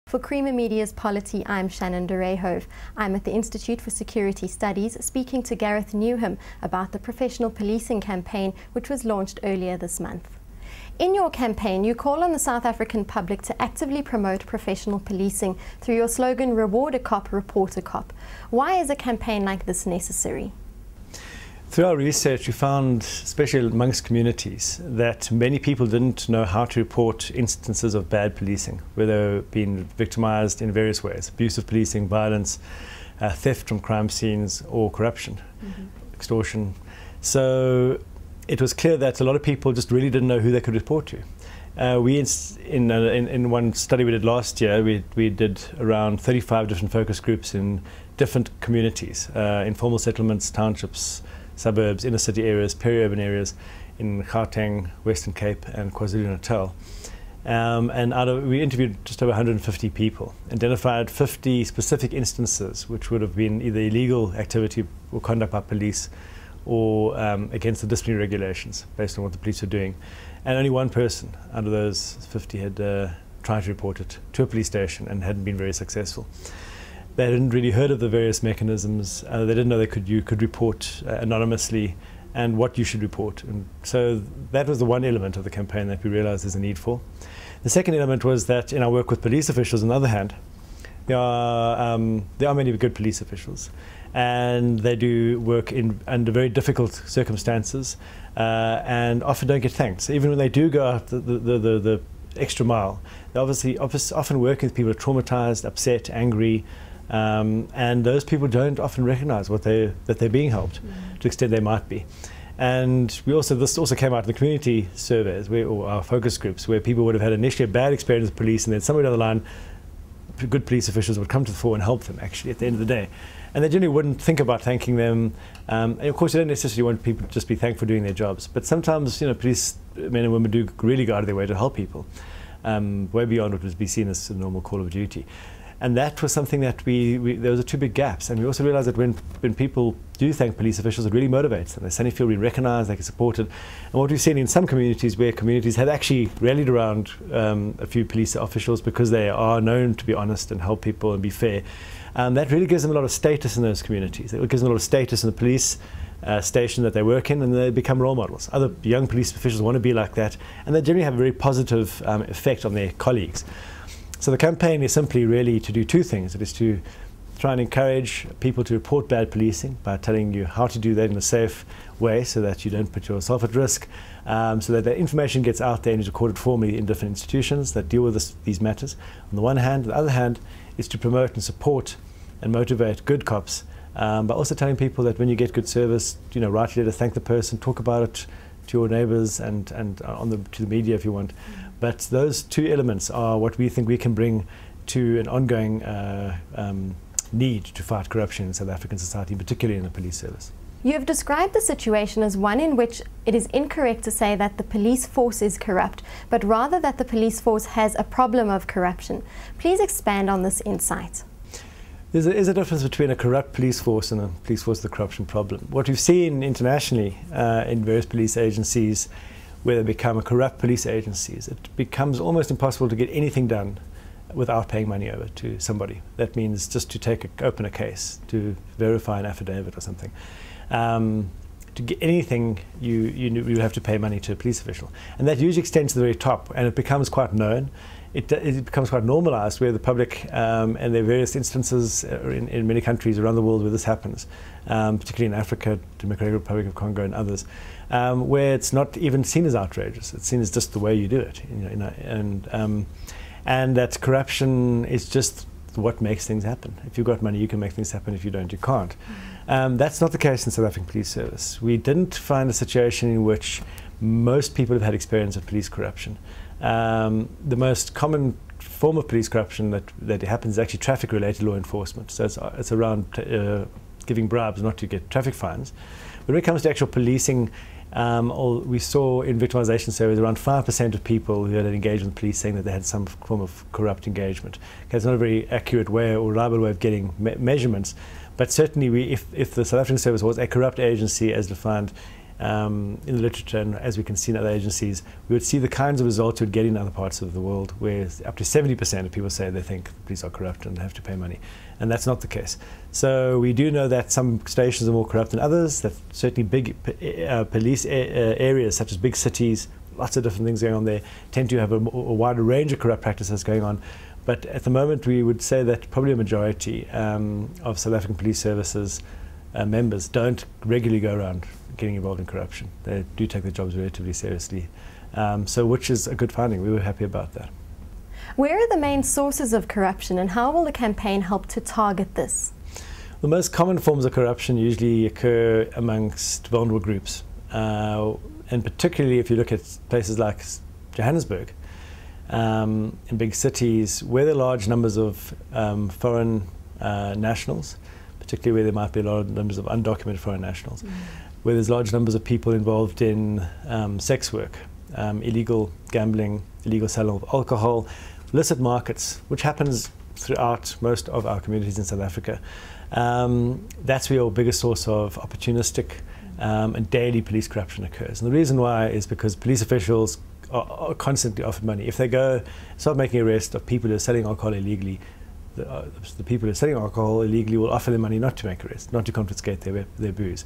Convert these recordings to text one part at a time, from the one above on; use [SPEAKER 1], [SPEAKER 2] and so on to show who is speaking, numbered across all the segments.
[SPEAKER 1] For Creamer Media's Polity, I'm Shannon de Rehove. I'm at the Institute for Security Studies speaking to Gareth Newham about the professional policing campaign which was launched earlier this month. In your campaign, you call on the South African public to actively promote professional policing through your slogan, Reward a Cop, Report a Cop. Why is a campaign like this necessary?
[SPEAKER 2] Through our research, we found, especially amongst communities, that many people didn't know how to report instances of bad policing, where they're being victimized in various ways: abusive policing, violence, theft from crime scenes, or corruption, extortion. So it was clear that a lot of people just really didn't know who they could report to. In one study we did last year, we did around 35 different focus groups in different communities, informal settlements, townships, suburbs, inner city areas, peri-urban areas in Gauteng, Western Cape and KwaZulu-Natal. We interviewed just over 150 people, identified 50 specific instances which would have been either illegal activity or conduct by police or against the disciplinary regulations based on what the police were doing. And only one person out of those 50 had tried to report it to a police station and hadn't been very successful. They hadn't really heard of the various mechanisms. They didn't know you could report anonymously and what you should report. And so that was the one element of the campaign that we realized there's a need for. The second element was that in our work with police officials, on the other hand, there are many good police officials, and they do work under very difficult circumstances and often don't get thanked. So even when they do go out the extra mile, they're often working with people who are traumatized, upset, angry, and those people don't often recognize that they're being helped to the extent they might be. And this also came out in the community surveys, or our focus groups, where people would have had initially a bad experience with police, and then somewhere down the line good police officials would come to the fore and help them actually at the end of the day. And they generally wouldn't think about thanking them. And of course, you don't necessarily want people to just be thanked for doing their jobs, but sometimes, police men and women do really go out of their way to help people, way beyond what would be seen as a normal call of duty. And that was something that those are two big gaps. And we also realized that when people do thank police officials, it really motivates them. They suddenly feel really recognized, they get supported. And what we've seen in some communities, where communities have actually rallied around a few police officials because they are known to be honest and help people and be fair, that really gives them a lot of status in those communities. It gives them a lot of status in the police station that they work in, and they become role models. Other young police officials want to be like that, and they generally have a very positive effect on their colleagues. So the campaign is simply really to do two things. It is to try and encourage people to report bad policing by telling you how to do that in a safe way so that you don't put yourself at risk, so that the information gets out there and is recorded formally in different institutions that deal with these matters. On the one hand. On the other hand is to promote and support and motivate good cops, by also telling people that when you get good service, write a letter, thank the person, talk about it to your neighbors and to the media if you want. But those two elements are what we think we can bring to an ongoing need to fight corruption in South African society, particularly in the police service.
[SPEAKER 1] You have described the situation as one in which it is incorrect to say that the police force is corrupt, but rather that the police force has a problem of corruption. Please expand on this insight.
[SPEAKER 2] There's a difference between a corrupt police force and a police force with a corruption problem. What we've seen internationally in various police agencies, where they become corrupt police agencies, it becomes almost impossible to get anything done without paying money over to somebody. That means just to open a case, to verify an affidavit or something. To get anything, you have to pay money to a police official. And that usually extends to the very top, and it becomes quite known. It becomes quite normalized, where the public, and there are various instances in many countries around the world where this happens, particularly in Africa, Democratic Republic of Congo and others, where it's not even seen as outrageous. It's seen as just the way you do it, and that corruption is just what makes things happen. If you've got money, you can make things happen. If you don't, you can't. That's not the case in South African Police Service. We didn't find a situation in which most people have had experience of police corruption. The most common form of police corruption that happens is actually traffic-related law enforcement. So it's around giving bribes not to get traffic fines. But when it comes to actual policing, we saw in victimization surveys around 5% of people who had engaged with the police saying that they had some form of corrupt engagement. Okay, it's not a very accurate way or reliable way of getting measurements, but certainly if the South African Service was a corrupt agency as defined in the literature, and as we can see in other agencies, we would see the kinds of results we would get in other parts of the world, where up to 70% of people say they think the police are corrupt and have to pay money. And that's not the case. So we do know that some stations are more corrupt than others, that certainly big police areas, such as big cities, lots of different things going on there, tend to have a wider range of corrupt practices going on. But at the moment, we would say that probably a majority of South African police services members don't regularly go around getting involved in corruption. They do take their jobs relatively seriously, so which is a good finding. We were happy about that.
[SPEAKER 1] Where are the main sources of corruption, and how will the campaign help to target this?
[SPEAKER 2] The most common forms of corruption usually occur amongst vulnerable groups, and particularly if you look at places like Johannesburg, in big cities where there are large numbers of foreign nationals, particularly where there might be a lot of numbers of undocumented foreign nationals, where there's large numbers of people involved in sex work, illegal gambling, illegal selling of alcohol, illicit markets, which happens throughout most of our communities in South Africa. That's where your biggest source of opportunistic and daily police corruption occurs. And the reason why is because police officials are constantly offered money. If they go start making arrests of people who are selling alcohol illegally, the people who are selling alcohol illegally will offer them money not to make arrests, not to confiscate their booze.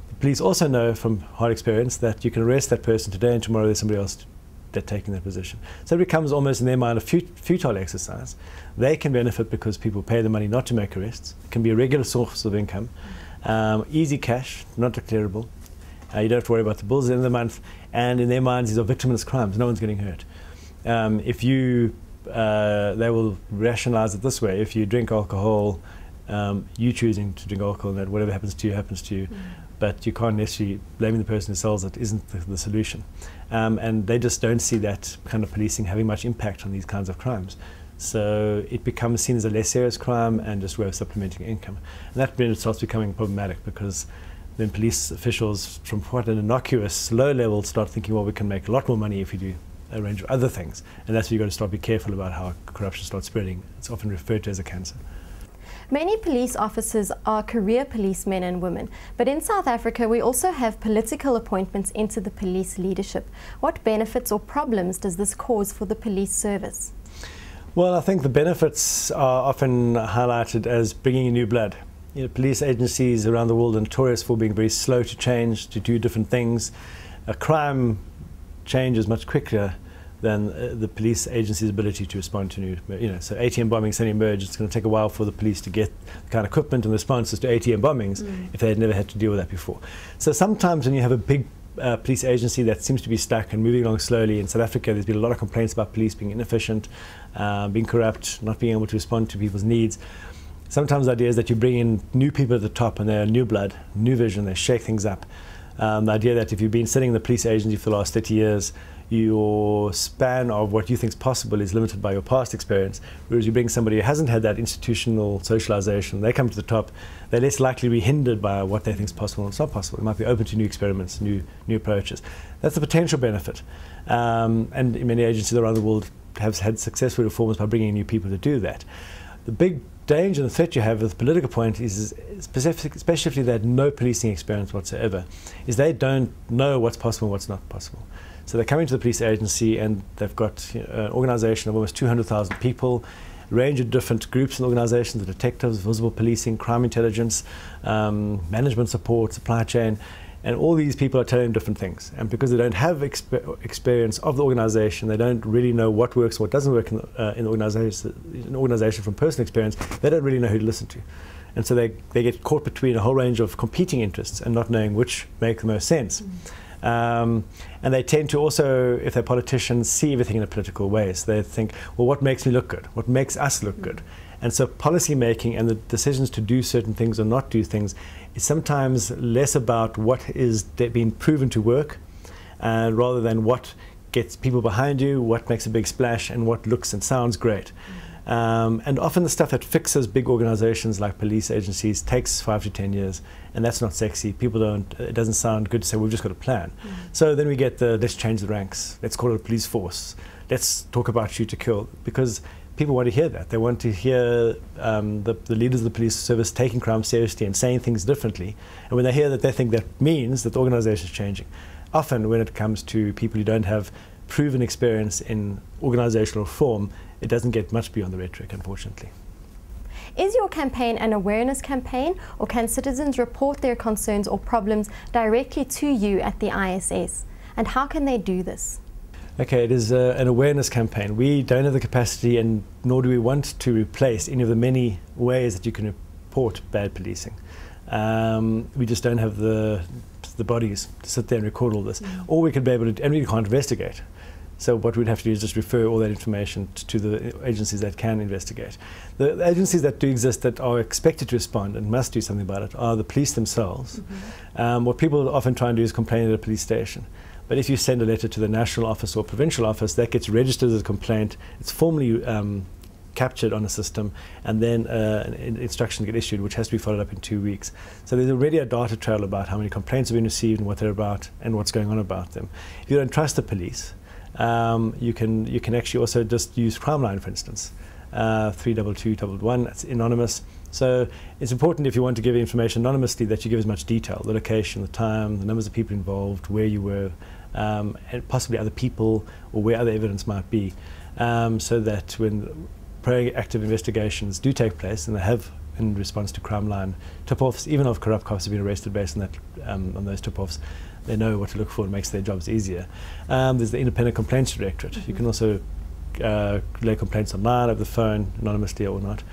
[SPEAKER 2] The police also know from hard experience that you can arrest that person today and tomorrow there's somebody else taking that position. So it becomes almost in their mind a futile exercise. They can benefit because people pay the money not to make arrests. It can be a regular source of income, easy cash, not declarable. You don't have to worry about the bills at the end of the month, and in their minds these are victimless crimes. No one's getting hurt. They will rationalize it this way: if you drink alcohol, you choosing to drink alcohol, and that whatever happens to you, but you can't necessarily blaming the person who sells it isn't the solution. And they just don't see that kind of policing having much impact on these kinds of crimes. So it becomes seen as a less serious crime and just a way of supplementing income. And that then starts becoming problematic, because then police officials from quite an innocuous low level start thinking, well, we can make a lot more money if we do a range of other things. And that's where you've got to start be careful about how corruption starts spreading. It's often referred to as a cancer.
[SPEAKER 1] Many police officers are career policemen and women, but in South Africa we also have political appointments into the police leadership. What benefits or problems does this cause for the police service?
[SPEAKER 2] Well, I think the benefits are often highlighted as bringing in new blood. You know, police agencies around the world are notorious for being very slow to change, to do different things. Crime changes much quicker than the police agency's ability to respond to new, so ATM bombings suddenly emerge. It's going to take a while for the police to get the kind of equipment and responses to ATM bombings if they had never had to deal with that before. So sometimes when you have a big police agency that seems to be stuck and moving along slowly, in South Africa there's been a lot of complaints about police being inefficient, being corrupt, not being able to respond to people's needs. Sometimes the idea is that you bring in new people at the top and they're new blood, new vision, they shake things up. The idea that if you've been sitting in the police agency for the last 30 years, your span of what you think is possible is limited by your past experience, whereas you bring somebody who hasn't had that institutional socialization, they come to the top, they're less likely to be hindered by what they think is possible and what's not possible. They might be open to new experiments, new approaches. That's the potential benefit. And many agencies around the world have had successful reforms by bringing in new people to do that. The big danger and threat you have with the political point is especially they had no policing experience whatsoever, is they don't know what's possible and what's not possible. So they come into the police agency and they've got an organization of almost 200,000 people, a range of different groups and organizations, the detectives, visible policing, crime intelligence, management support, supply chain, and all these people are telling them different things. And because they don't have experience of the organization, they don't really know what works and what doesn't work in the organization from personal experience, they don't really know who to listen to. And so they get caught between a whole range of competing interests and not knowing which make the most sense. And they tend to also, if they're politicians, see everything in a political way. So they think, well, what makes me look good? What makes us look good? And so policy making and the decisions to do certain things or not do things is sometimes less about what is being proven to work, rather than what gets people behind you, what makes a big splash, and what looks and sounds great. And often the stuff that fixes big organizations like police agencies takes 5 to 10 years, and that's not sexy. People don't, it doesn't sound good to say, we've just got a plan. So then we get the, let's change the ranks, let's call it a police force, let's talk about shoot to kill, because people want to hear that. They want to hear the leaders of the police service taking crime seriously and saying things differently. And when they hear that, they think that means that the organisation is changing. Often when it comes to people who don't have proven experience in organisational reform, it doesn't get much beyond the rhetoric, unfortunately.
[SPEAKER 1] Is your campaign an awareness campaign, or can citizens report their concerns or problems directly to you at the ISS? And how can they do this?
[SPEAKER 2] Okay, it is an awareness campaign. We don't have the capacity, and nor do we want to replace any of the many ways that you can report bad policing. We just don't have the bodies to sit there and record all this. Or we could be able to, and we can't investigate. So what we'd have to do is just refer all that information to the agencies that can investigate. The agencies that do exist that are expected to respond and must do something about it are the police themselves. What people often try and do is complain at a police station. But if you send a letter to the national office or provincial office, that gets registered as a complaint. It's formally captured on a system, and then an instruction gets issued, which has to be followed up in 2 weeks. So there's already a data trail about how many complaints have been received and what they're about and what's going on about them. If you don't trust the police, you can actually also just use Crimeline, for instance, 32211. That's anonymous. So it's important, if you want to give information anonymously, that you give as much detail: the location, the time, the numbers of people involved, where you were, and possibly other people or where other evidence might be, so that when proactive investigations do take place, and they have in response to Crimeline tip-offs, even if corrupt cops have been arrested based on that, on those tip-offs, they know what to look for and makes their jobs easier. There's the Independent Complaints Directorate. You can also lay complaints online, over the phone, anonymously or not.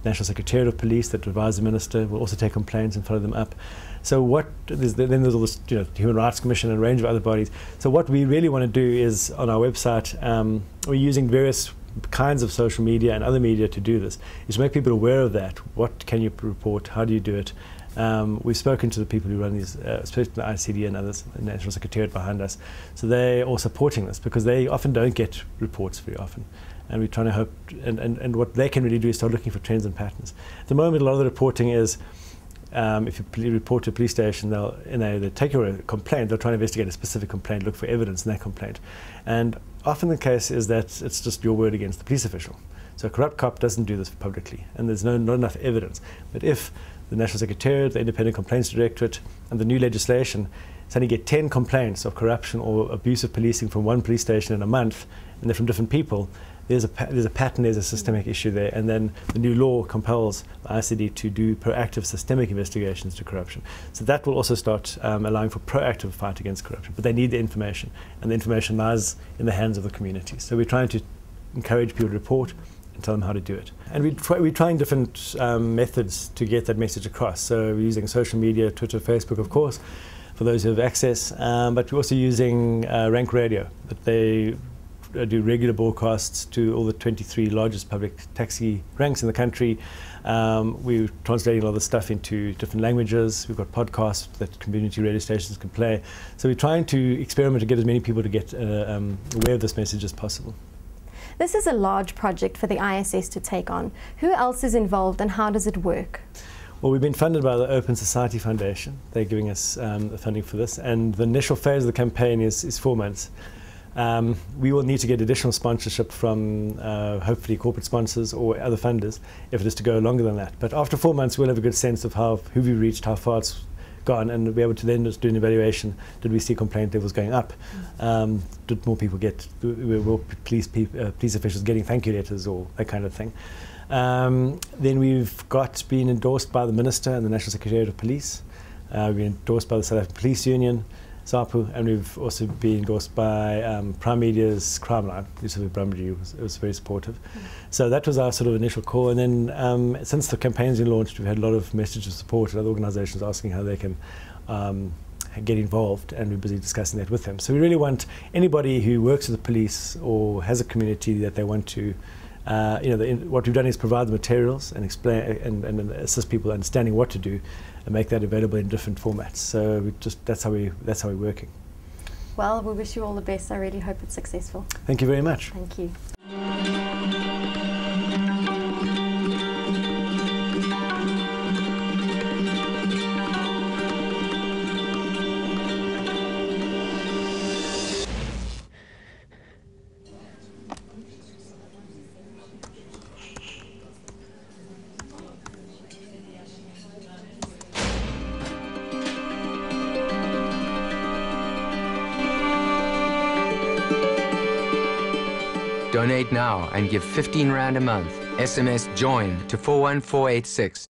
[SPEAKER 2] National Secretariat of Police that advise the Minister will also take complaints and follow them up. So then there's all this, Human Rights Commission and a range of other bodies. So what we really want to do is, on our website, we're using various kinds of social media and other media to do this, is to make people aware of that. What can you report? How do you do it? We've spoken to the people who run these, especially the ICD and others, the National Secretariat behind us. So they're all supporting this, because they often don't get reports very often. And we're trying to hope, and what they can really do is start looking for trends and patterns. At the moment, a lot of the reporting is, if you report to a police station, they take your complaint, they'll try to investigate a specific complaint, look for evidence in that complaint. And often the case is that it's just your word against the police official. So a corrupt cop doesn't do this publicly, and there's not enough evidence. But if the National Secretariat, the Independent Complaints Directorate, and the new legislation suddenly get 10 complaints of corruption or abusive policing from one police station in a month, and they're from different people, there's a pattern, there's a systemic issue there, and then the new law compels the ICD to do proactive systemic investigations to corruption. So that will also start allowing for proactive fight against corruption. But they need the information, and the information lies in the hands of the community. So we're trying to encourage people to report and tell them how to do it. And we're trying different methods to get that message across. So we're using social media, Twitter, Facebook, of course, for those who have access, but we're also using Rank Radio, that they do regular broadcasts to all the 23 largest public taxi ranks in the country. We're translating a lot of the stuff into different languages. We've got podcasts that community radio stations can play. So we're trying to experiment to get as many people to get aware of this message as possible.
[SPEAKER 1] This is a large project for the ISS to take on. Who else is involved, and how does it work?
[SPEAKER 2] Well, we've been funded by the Open Society Foundation. They're giving us the funding for this, and the initial phase of the campaign is 4 months. We will need to get additional sponsorship from hopefully corporate sponsors or other funders if it is to go longer than that. But after 4 months, we'll have a good sense of who we reached, how far it's gone, and be able to then just do an evaluation. Did we see complaint levels going up? Did more people were police officials getting thank you letters or that kind of thing? Then we've been endorsed by the Minister and the National Secretariat of Police. We've been endorsed by the South African Police Union, SAPU, and we've also been endorsed by Prime Media's Crimeline. Yusuf Brahmji was very supportive. So that was our sort of initial call. And then since the campaign's been launched, we've had a lot of messages of support and other organisations asking how they can get involved, and we're busy discussing that with them. So we really want anybody who works with the police or has a community that they want to, what we've done is provide the materials and explain and assist people understanding what to do, and make that available in different formats. So that's how we're working.
[SPEAKER 1] Well, we wish you all the best. I really hope it's successful.
[SPEAKER 2] Thank you very much.
[SPEAKER 1] Thank you.
[SPEAKER 3] Donate now and give 15 Rand a month. SMS JOIN to 41486.